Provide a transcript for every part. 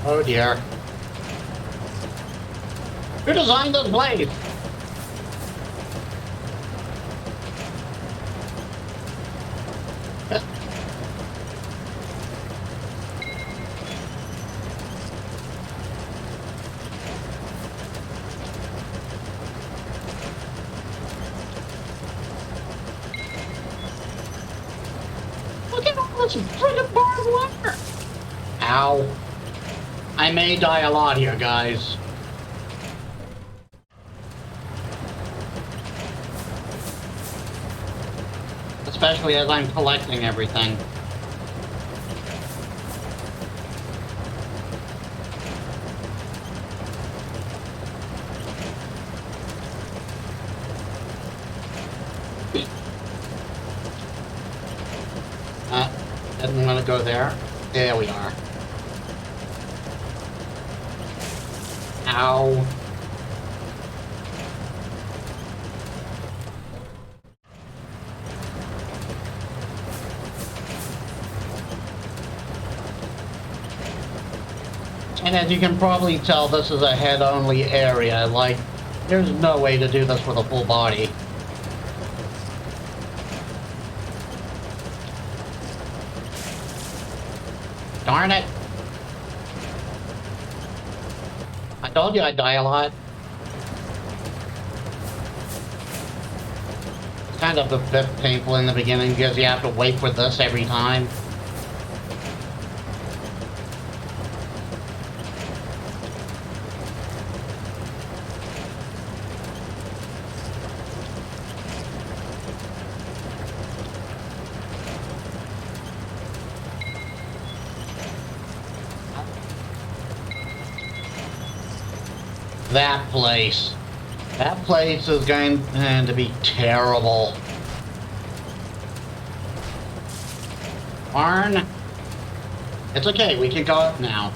Oh dear. Who designed this place? Look at all this friggin' barbed wire! Ow. I may die a lot here, guys. Especially as I'm collecting everything. Didn't want to go there. There we are. Ow. And as you can probably tell, this is a head-only area. Like, there's no way to do this with a full body. Darn it! I told you I'd die a lot. It's kind of a bit painful in the beginning because you have to wait for this every time. That place. That place is going to be terrible. Arn. It's okay, we can go up now.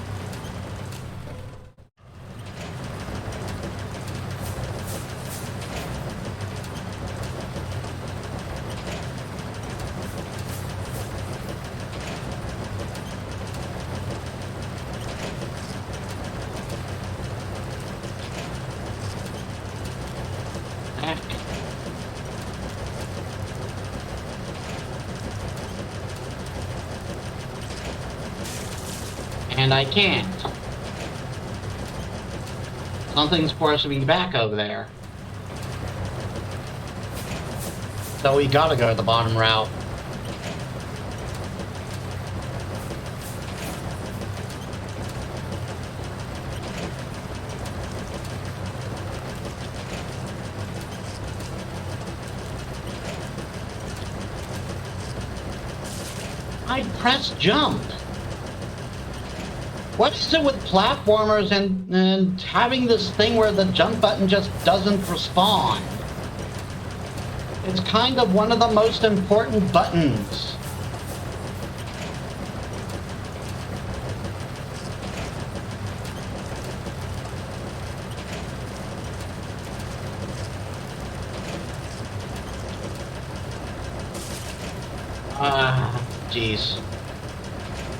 And I can't. Something's forcing me back over there. So we gotta go the bottom route. I pressed jump. What is it with platformers and having this thing where the jump button just doesn't respond? It's kind of one of the most important buttons. Jeez.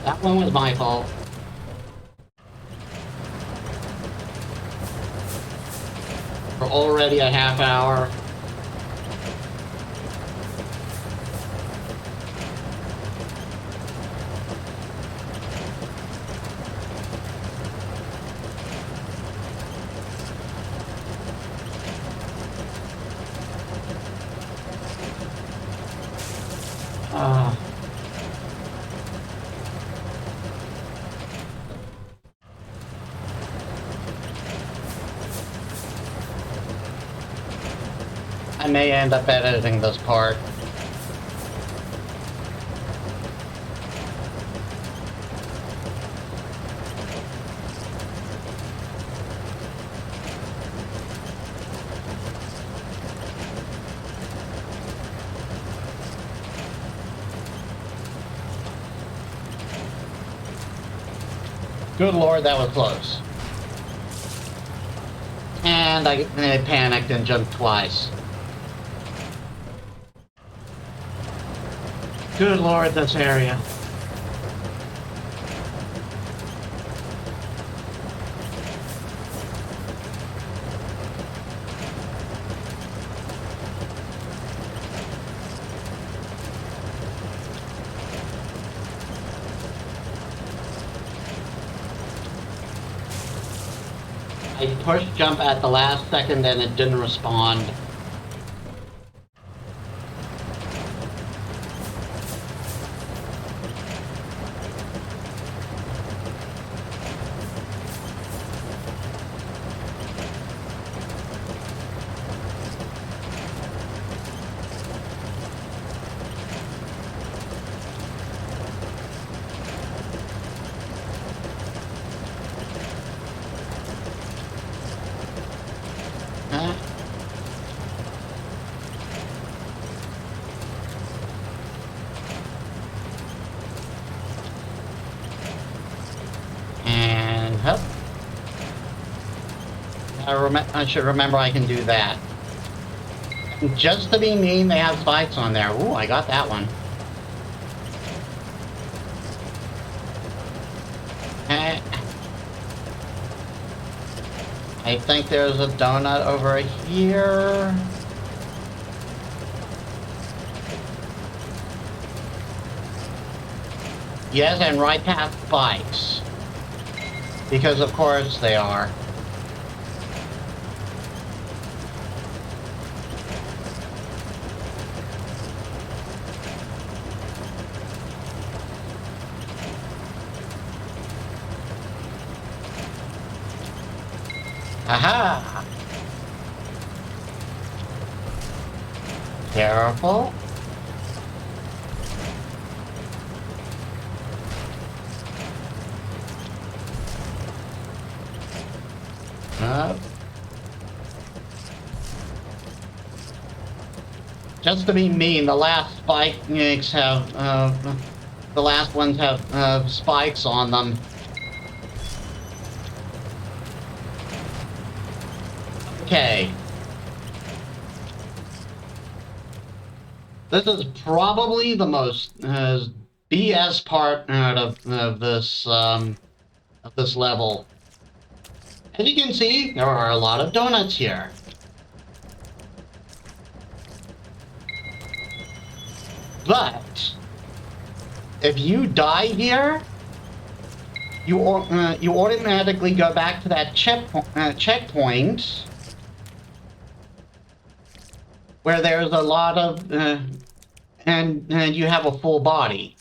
That one was my fault. We're already a half hour. I may end up editing this part. Good Lord, that was close. And I panicked and jumped twice. Good Lord, this area. I pushed jump at the last second and it didn't respond. And hup. I should remember I can do that. And just to be mean, they have spikes on there. Ooh, I got that one. I think there's a donut over here. Yes, and right past spikes. Because of course they are. Aha! Careful. Just to be mean, the last spikes have, the last ones have, spikes on them. Okay. This is probably the most, BS part of this level. As you can see, there are a lot of donuts here. But if you die here, you automatically go back to that checkpoint where there's a lot of and you have a full body,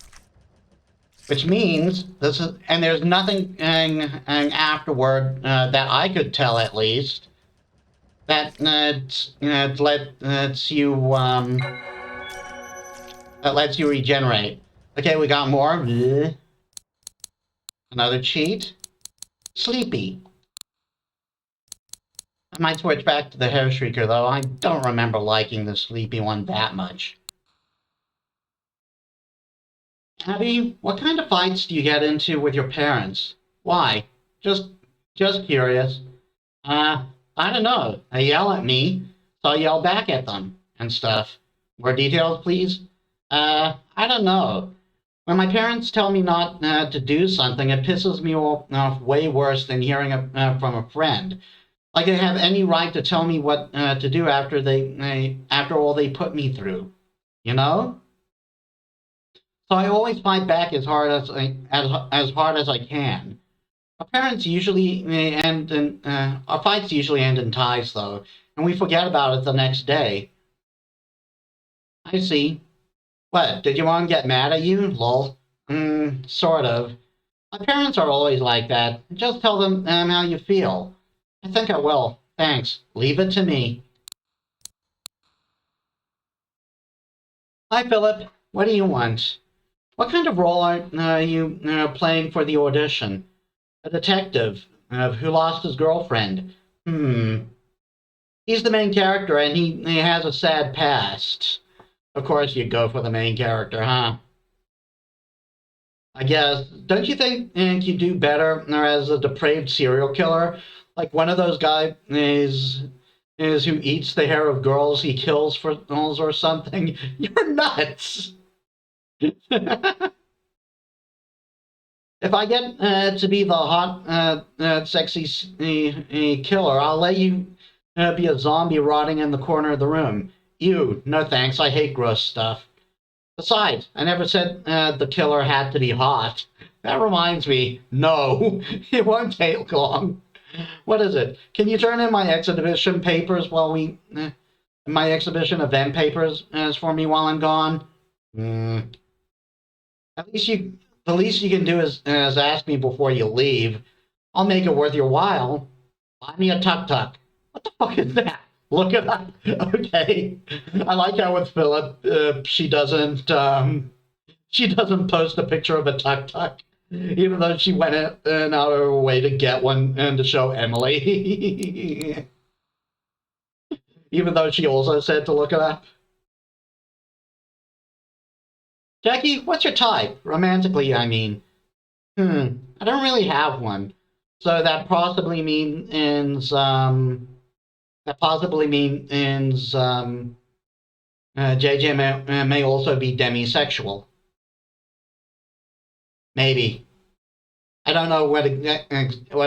which means this is, and there's nothing afterward that I could tell at least that lets you that lets you regenerate. Okay, we got more. Another cheat. Sleepy. I might switch back to the Hair Shrieker, though. I don't remember liking the Sleepy one that much. Abby, what kind of fights do you get into with your parents? Why? Just curious. I don't know. They yell at me, so I yell back at them and stuff. More details, please? I don't know. When my parents tell me not to do something, it pisses me off way worse than hearing from a friend. Like they have any right to tell me what to do after after all they put me through, you know? So I always fight back as hard as hard as I can. Our parents usually end in our fights usually end in ties though, and we forget about it the next day. I see. What, did your mom get mad at you? Lol. Sort of. My parents are always like that. Just tell them how you feel. I think I will. Thanks. Leave it to me. Hi, Philip. What do you want? What kind of role are you playing for the audition? A detective who lost his girlfriend. He's the main character and he has a sad past. Of course you go for the main character, huh? I guess. Don't you think you do better as a depraved serial killer? Like one of those guys is who eats the hair of girls he kills for girls or something? You're nuts! If I get to be the hot, sexy killer, I'll let you be a zombie rotting in the corner of the room. Ew, no thanks, I hate gross stuff. Besides, I never said the killer had to be hot. That reminds me, no, it won't take long. What is it? Can you turn in my exhibition papers while my exhibition event papers for me while I'm gone? Hmm. At least the least you can do is ask me before you leave. I'll make it worth your while. Buy me a tuk-tuk. What the fuck is that? Look it up. Okay. I like how with Philip, she doesn't post a picture of a tuk-tuk, even though she went out of her way to get one and to show Emily. Even though she also said to look it up. Jackie, what's your type? Romantically, I mean. I don't really have one. So that possibly means JJ may also be demisexual. Maybe. I don't know what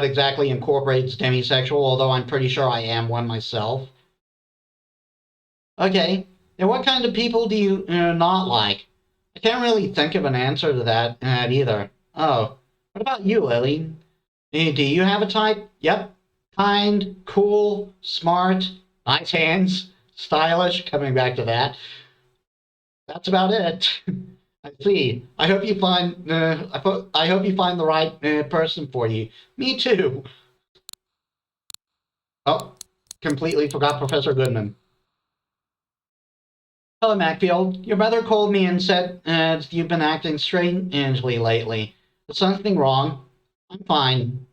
exactly incorporates demisexual, although I'm pretty sure I am one myself. Okay, and what kind of people do you not like? I can't really think of an answer to that either. Oh, what about you, Lily? Do you have a type? Yep. Kind, cool, smart, nice hands, stylish. Coming back to that. That's about it. I see. I hope you find. I hope you find the right person for you. Me too. Oh, completely forgot Professor Goodman. Hello, Macfield. Your mother called me and said you've been acting strangely lately. Is something wrong? I'm fine.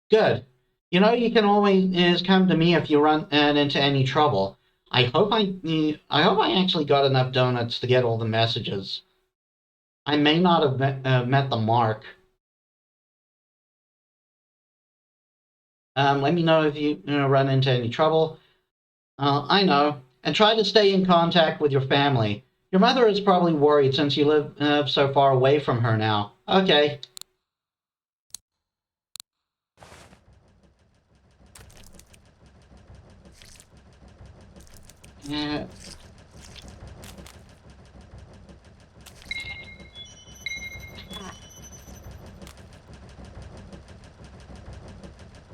Good. You know, you can always come to me if you run into any trouble. I hope I actually got enough donuts to get all the messages. I may not have met the mark. Let me know if you run into any trouble. I know. And try to stay in contact with your family. Your mother is probably worried since you live so far away from her now. Okay. Uh,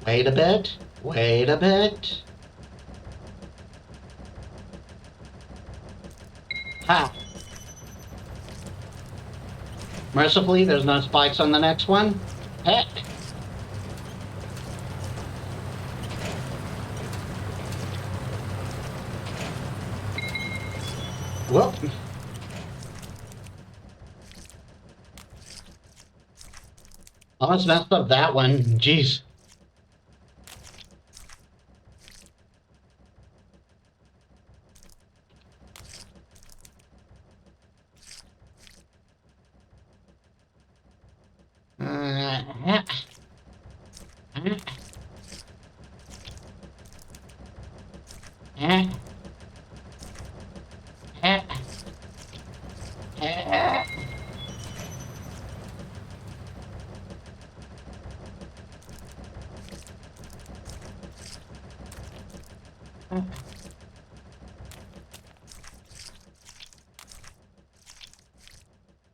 Wait a bit. Wait a bit. Ha! Mercifully, there's no spikes on the next one. Heck! Whoop! Almost messed up that one. Jeez. Uh,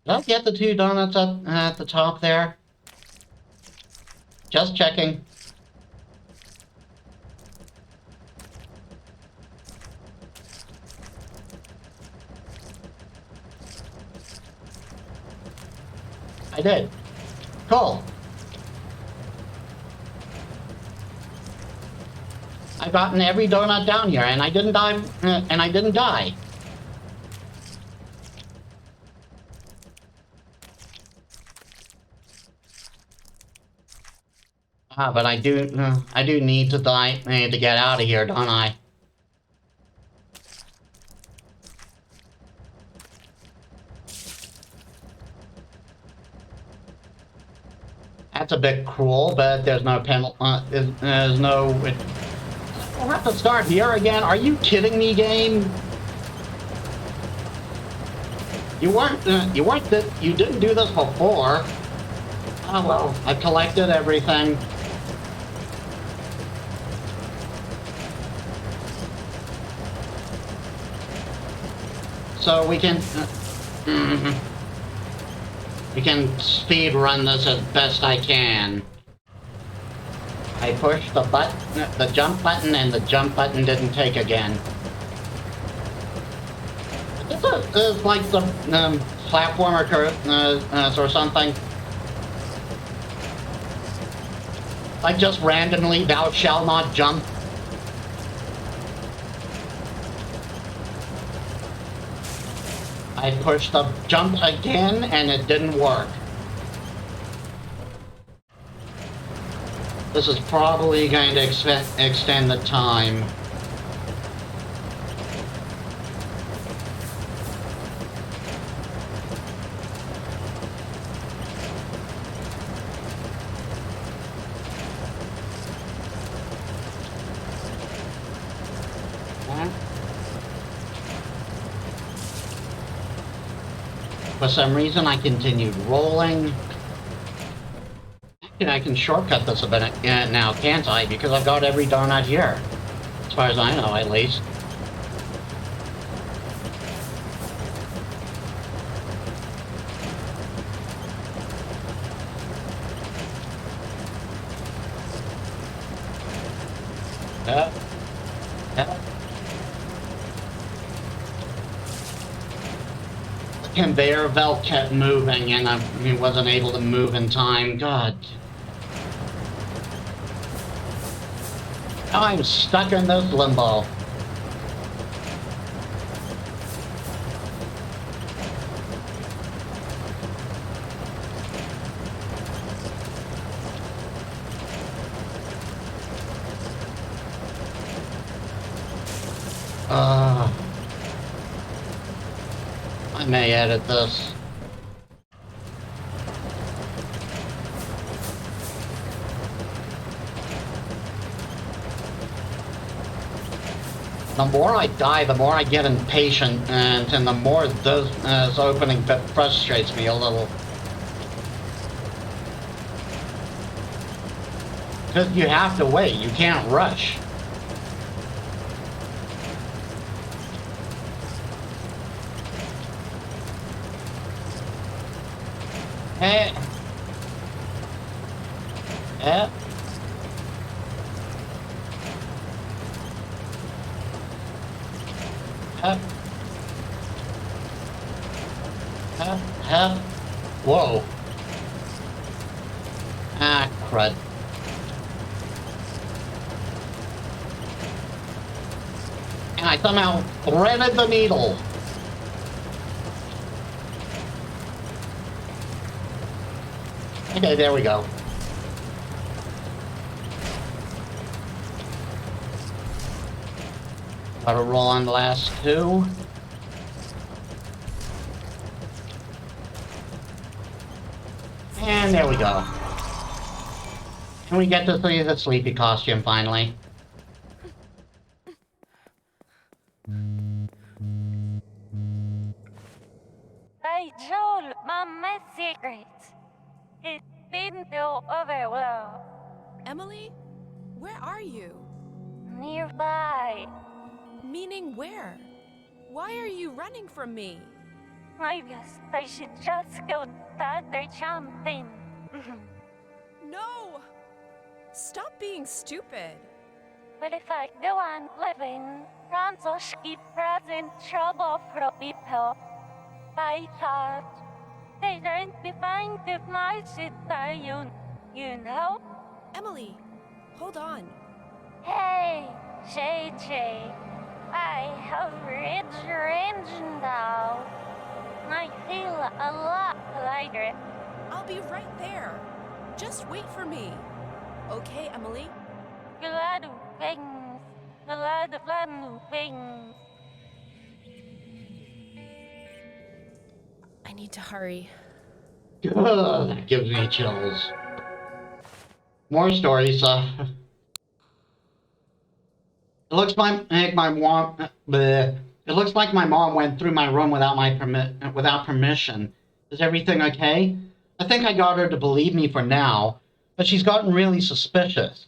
Did I get the two donuts up at the top there? Just checking. I did. Cool. I've gotten every donut down here, and I didn't die. But I do need to die to get out of here, don't I? That's a bit cruel, but there's no penalty. There's no. We'll have to start here again. Are you kidding me, game? You weren't. You didn't do this before. Oh well, I collected everything. So we can speed run this as best I can. I pushed the jump button, and the jump button didn't take again. It's like the platformer or something. Like just randomly, thou shalt not jump. I pushed the jump again, and it didn't work. This is probably going to extend the time. For some reason, I continued rolling. I can shortcut this a bit now, can't I? Because I've got every donut here. As far as I know, at least. Yep. The conveyor belt kept moving, and I wasn't able to move in time. God. Now I'm stuck in this limbo. I may edit this. The more I die, the more I get impatient, and the more this opening bit frustrates me a little. Because you have to wait, you can't rush. Hey. Yeah. Whoa. Ah, crud. And I somehow threaded the needle. Okay, there we go. Gotta roll on the last two. And there we go. And we get to see the sleepy costume finally. I told Mom my secrets. It didn't go over well. Emily? Where are you? Nearby. Meaning where? Why are you running from me? I guess I should just go tather jumping. No! Stop being stupid. But if I go on living, Ranzoshki present trouble for people. I thought they don't be fine if my shit you know? Emily, hold on. Hey, JJ, I have reached your engine now. I feel a lot lighter. I'll be right there. Just wait for me. Okay, Emily? Glad things. Glad things. I need to hurry. Ugh, that gives me chills. More stories. It looks like my mom. It looks like my mom went through my room without permission. Is everything okay? I think I got her to believe me for now, but she's gotten really suspicious.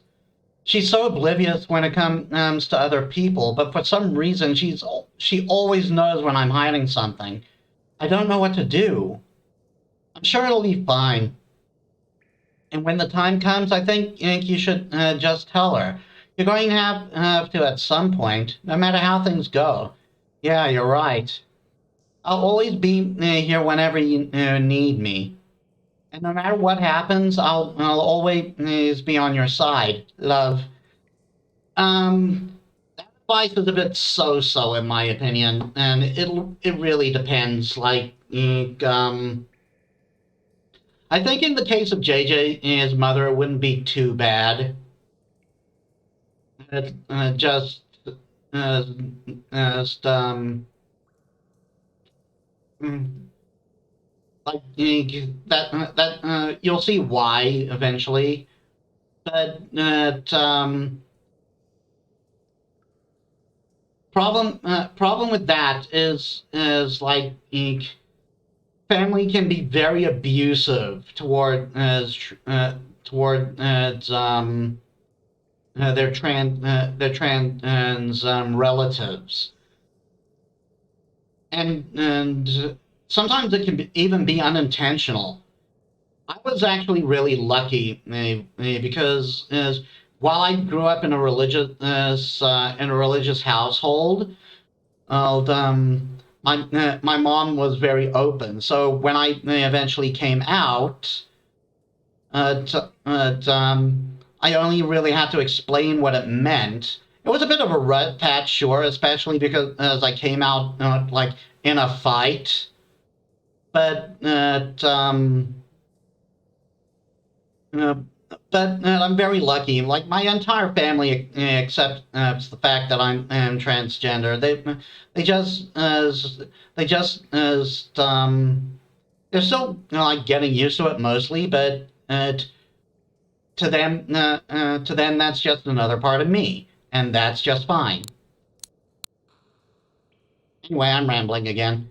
She's so oblivious when it comes to other people, but for some reason she always knows when I'm hiding something. I don't know what to do. I'm sure it'll be fine. And when the time comes, I think you should just tell her. You're going to have to at some point, no matter how things go. Yeah, you're right. I'll always be here whenever you need me. And no matter what happens, I'll always be on your side, love. That advice is a bit so-so in my opinion, and it really depends. I think in the case of JJ and his mother, it wouldn't be too bad. Just uh, just mm, like that you'll see why eventually, but problem with that is like family can be very abusive toward their trans relatives, and sometimes it can even be unintentional. I was actually really lucky because while I grew up in a religious household, my mom was very open. So when I eventually came out, I only really had to explain what it meant. It was a bit of a rut patch, sure, especially because as I came out like in a fight. But uh, I'm very lucky. Like my entire family accepts the fact that am transgender. They just they're still like getting used to it mostly, but to them that's just another part of me, and that's just fine. Anyway, I'm rambling again.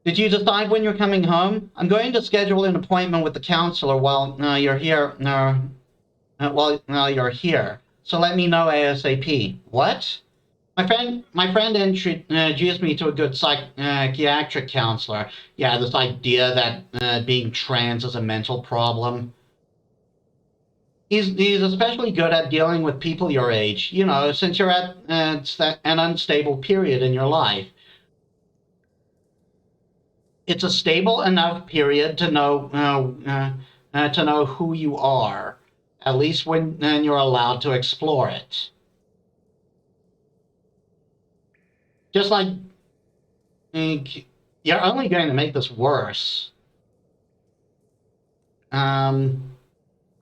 Did you decide when you're coming home? I'm going to schedule an appointment with the counselor while you're here. While you're here, so let me know ASAP. What? My friend introduced me to a good psychiatric counselor. Yeah, this idea that being trans is a mental problem. He's especially good at dealing with people your age. You know, since you're at an unstable period in your life, it's a stable enough period to know who you are, at least when you're allowed to explore it. Just like you're only going to make this worse. Um,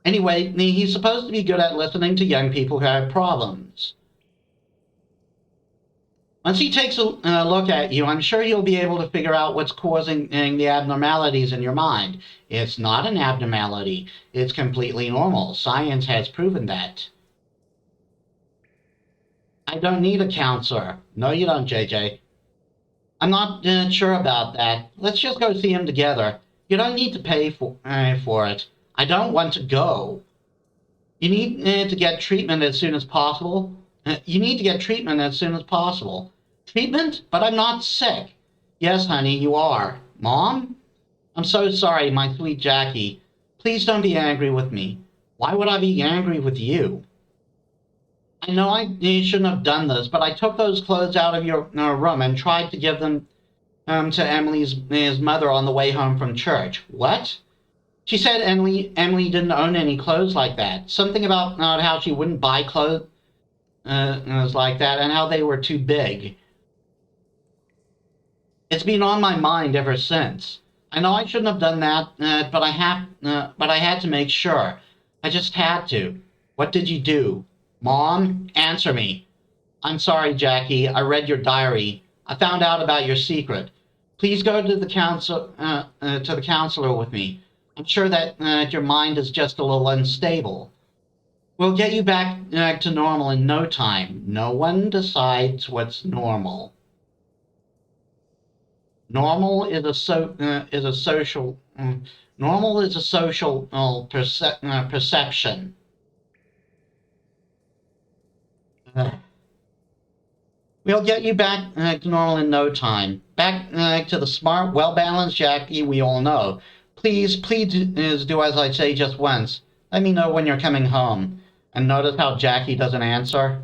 anyway, he's supposed to be good at listening to young people who have problems. Once he takes a look at you, I'm sure he'll be able to figure out what's causing the abnormalities in your mind. It's not an abnormality. It's completely normal. Science has proven that. I don't need a counselor. No, you don't, JJ. I'm not sure about that. Let's just go see him together. You don't need to pay for it. I don't want to go. You need to get treatment as soon as possible. You need to get treatment as soon as possible. Treatment? But I'm not sick. Yes, honey, you are. Mom? I'm so sorry, my sweet Jackie. Please don't be angry with me. Why would I be angry with you? I know you shouldn't have done this, but I took those clothes out of your room and tried to give them to Emily's mother on the way home from church. What? She said Emily didn't own any clothes like that. Something about how she wouldn't buy clothes like that and how they were too big. It's been on my mind ever since. I know I shouldn't have done that, but I had to make sure. I just had to. What did you do? Mom, answer me. I'm sorry, Jackie. I read your diary. I found out about your secret. Please go to the counselor with me. I'm sure that your mind is just a little unstable. We'll get you back to normal in no time. No one decides what's normal. Normal is is a social. Normal is a social perception. We'll get you back to normal in no time. Back to the smart, well-balanced Jackie we all know. Please do as I say just once. Let me know when you're coming home. And notice how Jackie doesn't answer?